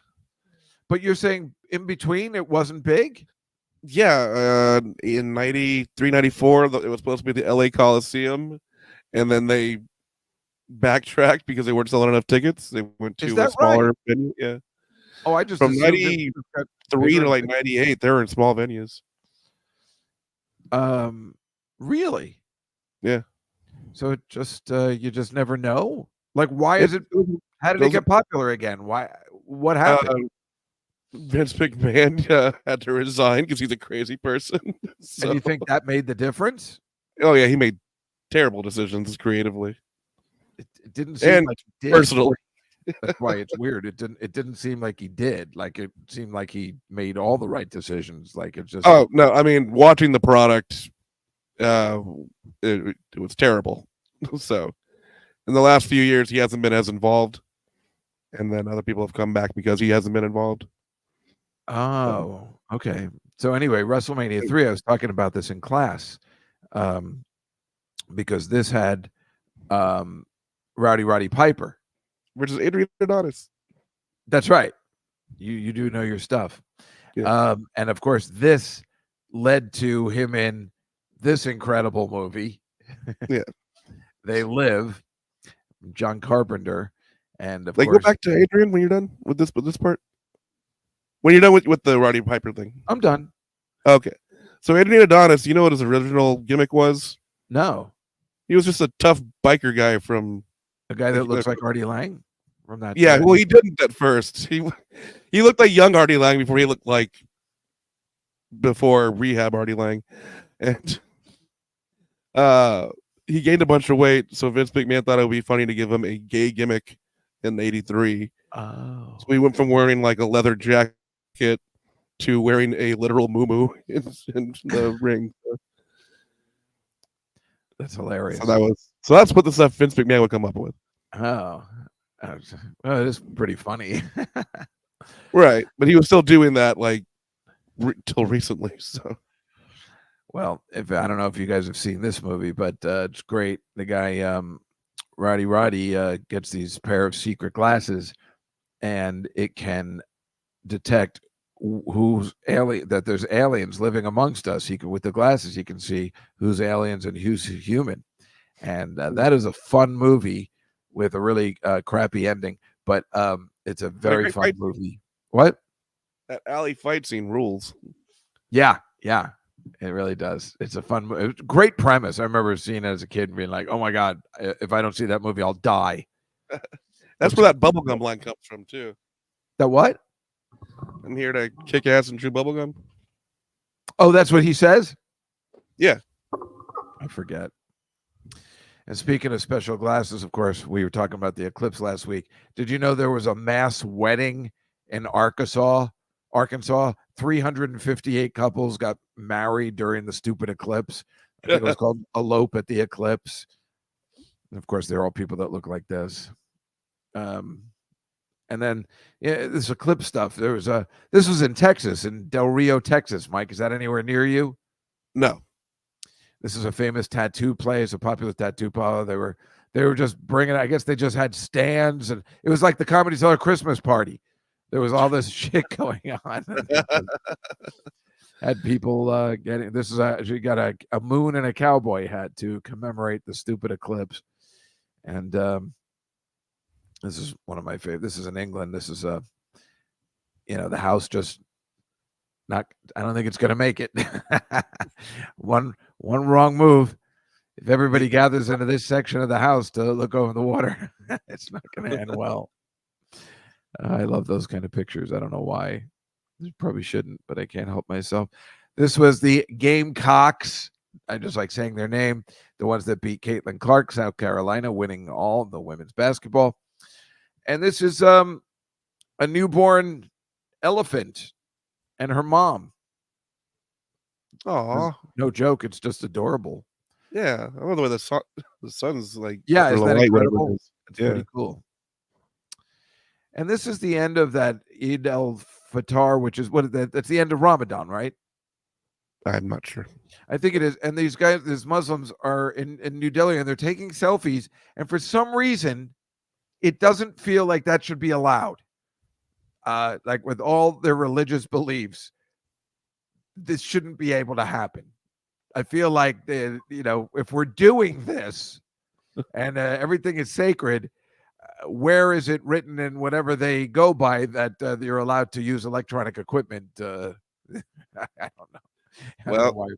[SPEAKER 1] But you're saying in between it wasn't big?
[SPEAKER 2] Yeah. In 93, 94, it was supposed to be the LA Coliseum. And then they backtracked because they weren't selling enough tickets. They went to a smaller venue. Yeah.
[SPEAKER 1] Oh, I just
[SPEAKER 2] from 93 to like 98, they were in small venues.
[SPEAKER 1] Really?
[SPEAKER 2] Yeah.
[SPEAKER 1] So it just you just never know. Like, why is it? How did it get popular again? Why? What happened?
[SPEAKER 2] Vince McMahon had to resign because he's a crazy person. So.
[SPEAKER 1] And you think that made the difference?
[SPEAKER 2] Oh yeah, he made terrible decisions creatively.
[SPEAKER 1] It didn't seem like he did.
[SPEAKER 2] Personally.
[SPEAKER 1] That's why it's weird. It didn't seem like he did. Like it seemed like he made all the right decisions. Like it's just
[SPEAKER 2] Oh no, I mean watching the product, uh, it was terrible. So in the last few years, he hasn't been as involved, and then other people have come back because he hasn't been involved.
[SPEAKER 1] oh, okay. So anyway, WrestleMania 3, I was talking about this in class. Because this had Roddy Piper.
[SPEAKER 2] Which is Adrian Adonis.
[SPEAKER 1] That's right. You do know your stuff.
[SPEAKER 2] Yeah.
[SPEAKER 1] And of course, this led to him in this incredible movie.
[SPEAKER 2] Yeah.
[SPEAKER 1] They Live, John Carpenter, and of
[SPEAKER 2] Like,
[SPEAKER 1] course,
[SPEAKER 2] go back to Adrian when you're done with this part. When you're done with the Roddy Piper thing.
[SPEAKER 1] I'm done.
[SPEAKER 2] Okay. So Adrian Adonis, you know what his original gimmick was?
[SPEAKER 1] No,
[SPEAKER 2] He was just a tough biker guy from
[SPEAKER 1] a guy that looks like Artie Lang from that.
[SPEAKER 2] Yeah, well, he didn't at first. He looked like young Artie Lang before he looked like before rehab Artie Lang, and he gained a bunch of weight. So Vince McMahon thought it would be funny to give him a gay gimmick in '83.
[SPEAKER 1] Oh,
[SPEAKER 2] So he went from wearing like a leather jacket to wearing a literal muumuu in the ring.
[SPEAKER 1] that's hilarious.
[SPEAKER 2] So that's what the stuff Vince McMahon would come up with.
[SPEAKER 1] Oh, well, it is pretty funny.
[SPEAKER 2] Right, but he was still doing that like till recently. So,
[SPEAKER 1] well, if I don't know if you guys have seen this movie, but it's great. The guy Roddy gets these pair of secret glasses, and it can detect who's alien, that there's aliens living amongst us. He can, with the glasses, he can see who's aliens and who's human, and that is a fun movie with a really crappy ending, but it's a very fun movie. What?
[SPEAKER 2] That alley fight scene rules.
[SPEAKER 1] Yeah, it really does. It's a fun movie. Great premise. I remember seeing it as a kid and being like, "Oh my god, if I don't see that movie, I'll die."
[SPEAKER 2] That's where that bubblegum line comes from too.
[SPEAKER 1] That what?
[SPEAKER 2] I'm here to kick ass and chew bubblegum.
[SPEAKER 1] Oh, that's what he says?
[SPEAKER 2] Yeah.
[SPEAKER 1] I forget. And speaking of special glasses, of course, we were talking about the eclipse last week. Did you know there was a mass wedding in Arkansas? 358 couples got married during the stupid eclipse. I think it was called Elope at the Eclipse. And of course, they're all people that look like this. And then this eclipse stuff. This was in Texas, in Del Rio, Texas. Mike, is that anywhere near you?
[SPEAKER 2] No.
[SPEAKER 1] This is a famous tattoo place, a popular tattoo parlor. They were just bringing. I guess they just had stands, and it was like the Comedy Cellar Christmas party. There was all this shit going on. Had people getting. This is you got a moon and a cowboy hat to commemorate the stupid eclipse, and this is one of my favorite. This is in England. This is the house just not. I don't think it's going to make it. One wrong move. If everybody gathers into this section of the house to look over the water, it's not going to end well. I love those kind of pictures. I don't know why. I probably shouldn't, but I can't help myself. This was the Gamecocks. I just like saying their name. The ones that beat Caitlin Clark, South Carolina, winning all the women's basketball. And this is a newborn elephant and her mom.
[SPEAKER 2] Oh,
[SPEAKER 1] no joke. It's just adorable.
[SPEAKER 2] Yeah, I love the way the sun's like.
[SPEAKER 1] Yeah, isn't that incredible? It's
[SPEAKER 2] pretty
[SPEAKER 1] cool. And this is the end of that Eid al-Fitr, which is that's the end of Ramadan, right?
[SPEAKER 2] I'm not sure.
[SPEAKER 1] I think it is. And these Muslims are in New Delhi, and they're taking selfies. And for some reason, it doesn't feel like that should be allowed. Like with all their religious beliefs, this shouldn't be able to happen. I feel like if we're doing this and everything is sacred, where is it written in whatever they go by that you're allowed to use electronic equipment? I don't know.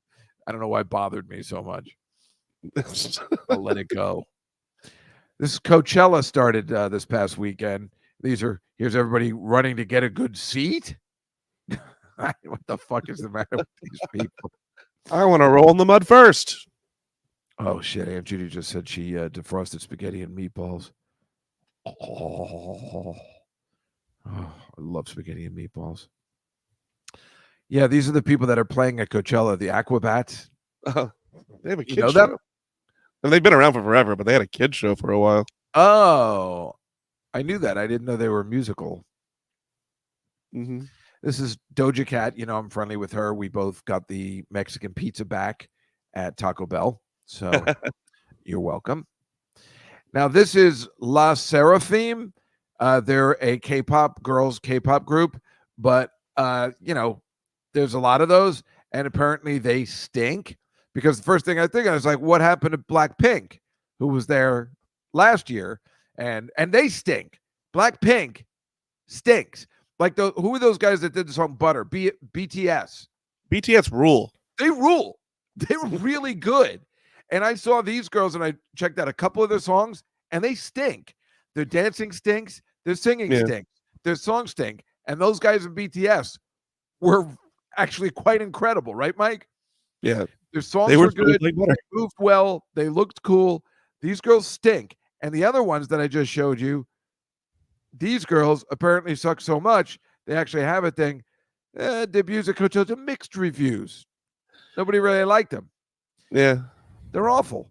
[SPEAKER 1] I don't know why it bothered me so much. I'll let it go. This Coachella started this past weekend. Here's everybody running to get a good seat. What the fuck is the matter with these people?
[SPEAKER 2] I want to roll in the mud first.
[SPEAKER 1] Oh shit! Aunt Judy just said she defrosted spaghetti and meatballs. Oh, I love spaghetti and meatballs. Yeah, these are the people that are playing at Coachella, the Aquabats.
[SPEAKER 2] They have a
[SPEAKER 1] You
[SPEAKER 2] kid
[SPEAKER 1] know
[SPEAKER 2] show.
[SPEAKER 1] them?
[SPEAKER 2] And they've been around for forever, but they had a kid show for a while.
[SPEAKER 1] Oh, I knew that. I didn't know they were musical.
[SPEAKER 2] Mm-hmm.
[SPEAKER 1] This is Doja Cat. You know, I'm friendly with her. We both got the Mexican pizza back at Taco Bell. So you're welcome. Now, this is La Seraphim. They're a K-pop girls K-pop group, but there's a lot of those, and apparently they stink. Because the first thing I think of is like, what happened to Blackpink, who was there last year, and they stink. Blackpink stinks. Like who are those guys that did the song Butter? BTS.
[SPEAKER 2] BTS rule.
[SPEAKER 1] They rule. They were really good. And I saw these girls and I checked out a couple of their songs and they stink. Their dancing stinks. Their singing stinks. Their songs stink. And those guys in BTS were actually quite incredible, right, Mike?
[SPEAKER 2] Yeah.
[SPEAKER 1] Their songs were good. They moved well. They looked cool. These girls stink. And the other ones that I just showed you, these girls apparently suck so much, they actually have a thing. Debuts at Coachella, mixed reviews. Nobody really liked them.
[SPEAKER 2] Yeah.
[SPEAKER 1] They're awful.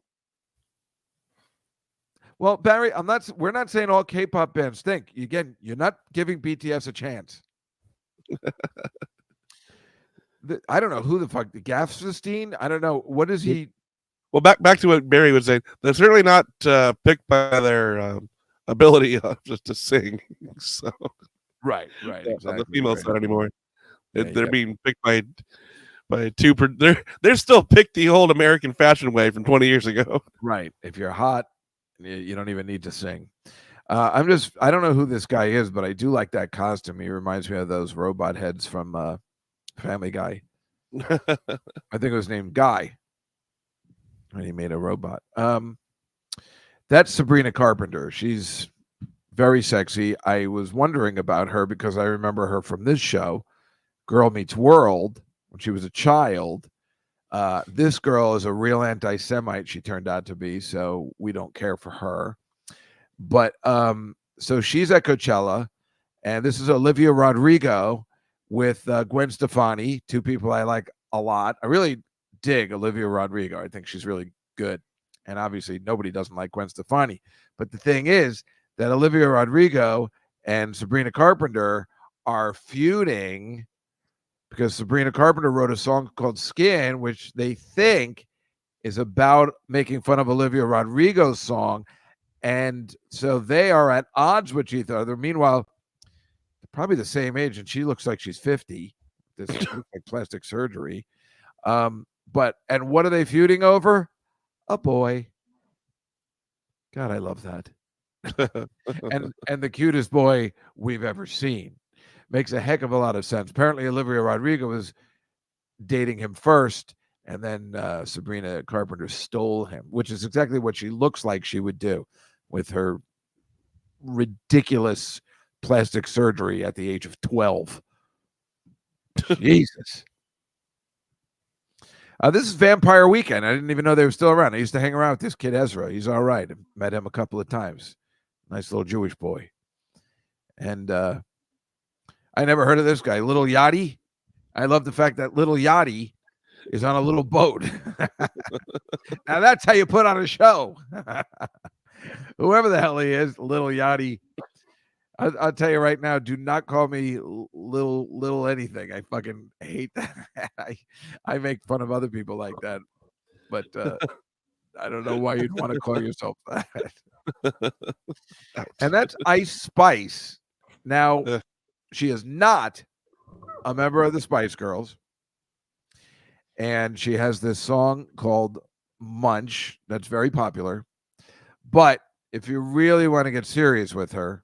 [SPEAKER 1] Well, Barry, we're not saying all K-pop bands stink. Again, you're not giving BTS a chance. I don't know who the fuck, the Gaffstein? I don't know. What is he?
[SPEAKER 2] Well, back to what Barry was saying. They're certainly not picked by their ability just to sing. So
[SPEAKER 1] right, exactly.
[SPEAKER 2] On the female side anymore.
[SPEAKER 1] Yeah,
[SPEAKER 2] they're being picked by two. They're still picked the old American fashion way from 20 years ago.
[SPEAKER 1] Right. If you're hot, you don't even need to sing. I don't know who this guy is, but I do like that costume. He reminds me of those robot heads from Family Guy. I think it was named Guy when he made a robot. That's Sabrina Carpenter. She's very sexy. I was wondering about her because I remember her from this show, Girl Meets World, when she was a child. This girl is a real anti-Semite, she turned out to be, so we don't care for her. But so she's at Coachella, and this is Olivia Rodrigo with Gwen Stefani, two people I like a lot. I really dig Olivia Rodrigo. I think she's really good. And obviously nobody doesn't like Gwen Stefani. But the thing is that Olivia Rodrigo and Sabrina Carpenter are feuding because Sabrina Carpenter wrote a song called Skin, which they think is about making fun of Olivia Rodrigo's song. And so they are at odds with each other. Meanwhile, they're probably the same age, and she looks like she's 50. This looks like plastic surgery. And what are they feuding over? A boy. God, I love that. and the cutest boy we've ever seen. Makes a heck of a lot of sense. Apparently, Olivia Rodrigo was dating him first, and then Sabrina Carpenter stole him, which is exactly what she looks like she would do with her ridiculous plastic surgery at the age of 12. Jesus. This is Vampire Weekend. I didn't even know they were still around. I used to hang around with this kid Ezra. He's all right. I met him a couple of times. Nice little Jewish boy. And I never heard of this guy, Little Yachty. I love the fact that Little Yachty is on a little boat. Now that's how you put on a show. Whoever the hell he is, Little Yachty. I'll tell you right now, do not call me little anything. I fucking hate that. I make fun of other people like that, but I don't know why you'd want to call yourself that. And that's Ice Spice. Now, she is not a member of the Spice Girls, and she has this song called Munch that's very popular. But if you really want to get serious with her,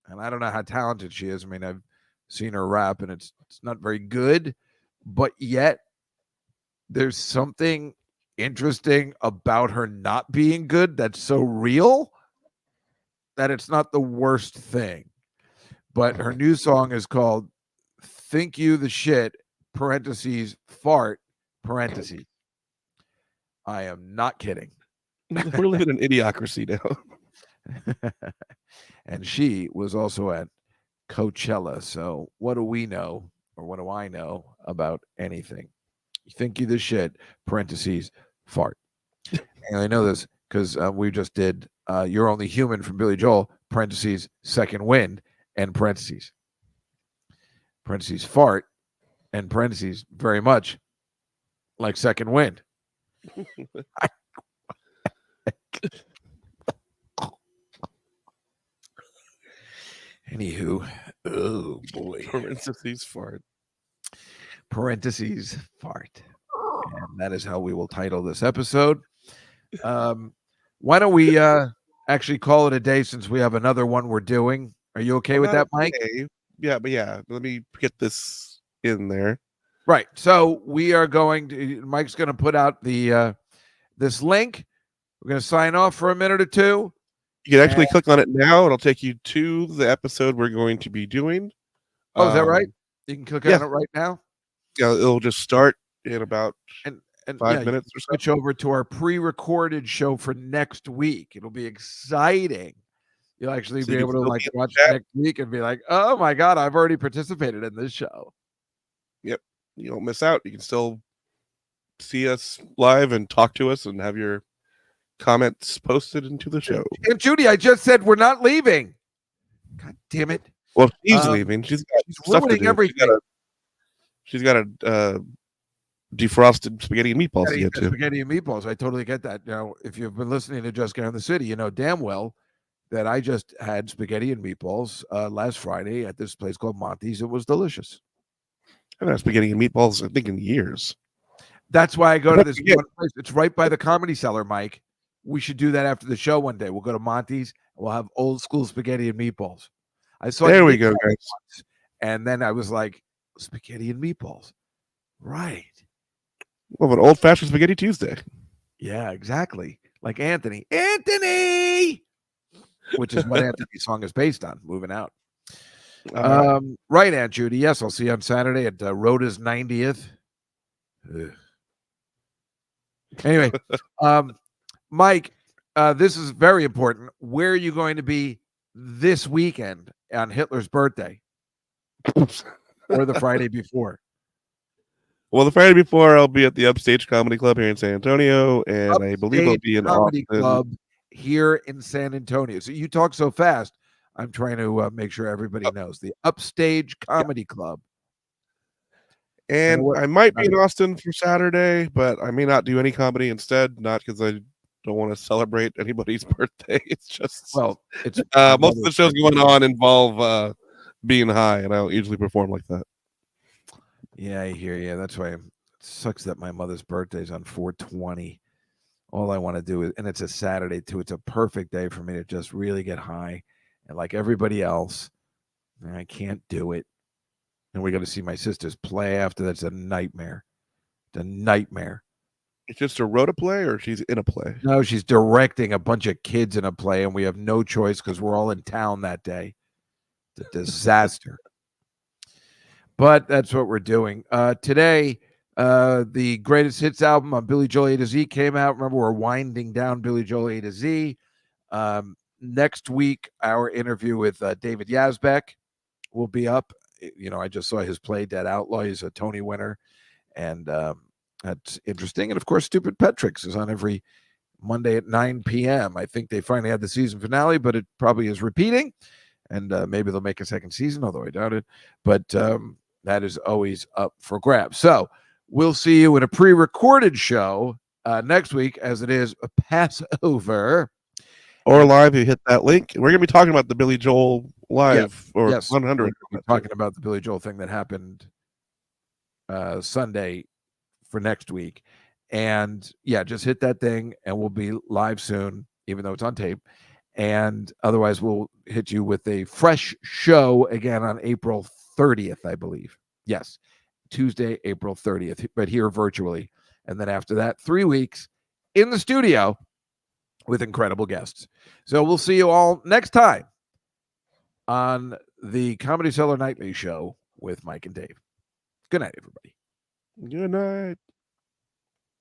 [SPEAKER 1] and I don't know how talented she is. I mean, I've seen her rap, and it's not very good, but yet there's something interesting about her not being good that's so real that it's not the worst thing. But her new song is called Think You the Shit, parentheses, fart, parentheses. I am not kidding.
[SPEAKER 2] We're living in idiocracy now.
[SPEAKER 1] And she was also at Coachella. So what do we know, or what do I know about anything? You think you the shit, parentheses, fart. And I know this because we just did You're Only Human from Billy Joel, parentheses, Second Wind, and parentheses, fart, and parentheses, very much like Second Wind. Anywho, oh boy.
[SPEAKER 2] Parentheses fart.
[SPEAKER 1] Parentheses fart. And that is how we will title this episode. Why don't we actually call it a day since we have another one we're doing? Are you okay with that, Mike?
[SPEAKER 2] Okay. Yeah, but yeah, let me get this in there.
[SPEAKER 1] Right. So we are going to, Mike's going to put out the this link. We're going to sign off for a minute or two.
[SPEAKER 2] You can actually click on it now. It'll take you to the episode we're going to be doing.
[SPEAKER 1] Oh, is that right? You can click on it right now?
[SPEAKER 2] Yeah, it'll just start in about
[SPEAKER 1] and
[SPEAKER 2] 5 minutes or so.
[SPEAKER 1] Switch over to our pre-recorded show for next week. It'll be exciting. You'll actually be able to like watch next week and be like, oh my God, I've already participated in this show.
[SPEAKER 2] Yep. You don't miss out. You can still see us live and talk to us and have your comments posted into the show.
[SPEAKER 1] And Judy, I just said we're not leaving. God damn it.
[SPEAKER 2] Well, she's leaving. She's
[SPEAKER 1] ruining everything.
[SPEAKER 2] She's got a defrosted spaghetti and meatballs to get to.
[SPEAKER 1] Spaghetti and meatballs. I totally get that. Now, if you've been listening to Just Get on the City, you know damn well that I just had spaghetti and meatballs last Friday at this place called Monty's. It was delicious.
[SPEAKER 2] I haven't had spaghetti and meatballs, I think, in years.
[SPEAKER 1] That's why I go to this one place. It's right by the Comedy Cellar, Mike. We should do that after the show one day. We'll go to Monty's and we'll have old school spaghetti and meatballs. I saw
[SPEAKER 2] there we go, guys.
[SPEAKER 1] Once, and then I was like, spaghetti and meatballs. Right.
[SPEAKER 2] Well, an old fashioned spaghetti Tuesday.
[SPEAKER 1] Yeah, exactly. Like Anthony. Anthony! Which is what Anthony's song is based on, Moving Out. Right, Aunt Judy. Yes, I'll see you on Saturday at Rhoda's 90th. Ugh. Anyway, Mike, this is very important. Where are you going to be this weekend on Hitler's birthday? Or the Friday before?
[SPEAKER 2] Well, the Friday before, I'll be at the Upstage Comedy Club here in San Antonio, and
[SPEAKER 1] Upstage
[SPEAKER 2] I believe I'll be in
[SPEAKER 1] Comedy
[SPEAKER 2] Austin.
[SPEAKER 1] Club here in San Antonio. So you talk so fast, I'm trying to make sure everybody knows. The Upstage Comedy Club.
[SPEAKER 2] And I might be in Austin for Saturday, but I may not do any comedy instead, not because I don't want to celebrate anybody's birthday. It's just,
[SPEAKER 1] it's
[SPEAKER 2] most of the shows going on involve being high, and I don't usually perform like that.
[SPEAKER 1] Yeah, I hear you. That's why it sucks that my mother's birthday is on 4/20. All I want to do is, and it's a Saturday too. It's a perfect day for me to just really get high, and like everybody else, I can't do it. And we got to see my sisters play after. That's a nightmare. It's a nightmare.
[SPEAKER 2] It's just a Rhoda play, or she's in a play?
[SPEAKER 1] No, she's directing a bunch of kids in a play, and we have no choice because we're all in town that day. It's a disaster. But that's what we're doing. Today, the Greatest Hits album on Billy Joel A to Z came out. Remember, we're winding down Billy Joel A to Z. Next week, our interview with David Yazbek will be up. You know, I just saw his play, Dead Outlaw. He's a Tony winner. And that's interesting. And, of course, Stupid Petrix is on every Monday at 9 p.m. I think they finally had the season finale, but it probably is repeating. And maybe they'll make a second season, although I doubt it. But that is always up for grabs. So we'll see you in a pre-recorded show next week, as it is a Passover.
[SPEAKER 2] Or live, you hit that link. We're going to be talking about the Billy Joel live, or
[SPEAKER 1] yes.
[SPEAKER 2] 100.
[SPEAKER 1] We're talking about the Billy Joel thing that happened Sunday for next week. And yeah, just hit that thing and we'll be live soon, even though it's on tape. And otherwise, we'll hit you with a fresh show again on April 30th, I believe. Yes, Tuesday, April 30th, but here virtually. And then after that, 3 weeks in the studio with incredible guests. So we'll see you all next time on the Comedy Cellar Nightly Show with Mike and Dave. Good night, everybody.
[SPEAKER 2] Good night.